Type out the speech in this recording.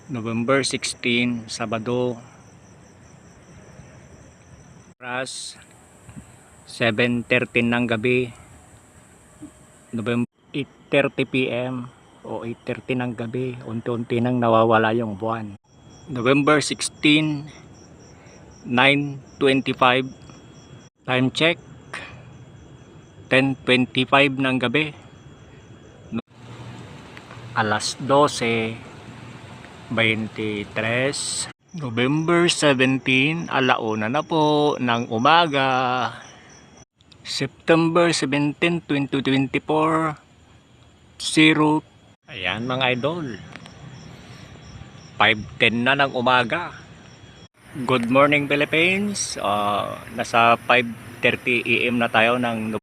November 16, Sabado, oras 7:13 ng gabi. November 8:30 PM o 8:30 ng gabi, unti-unti nang nawawala yung buwan. November 16, 9:25, time check 10:25 ng gabi. Alas 12:23, November 17, alauna na po ng umaga. September 17, 2024, 0. Ayan mga idol, 5:10 na ng umaga. Good morning Philippines. Nasa 5:30 AM na tayo ng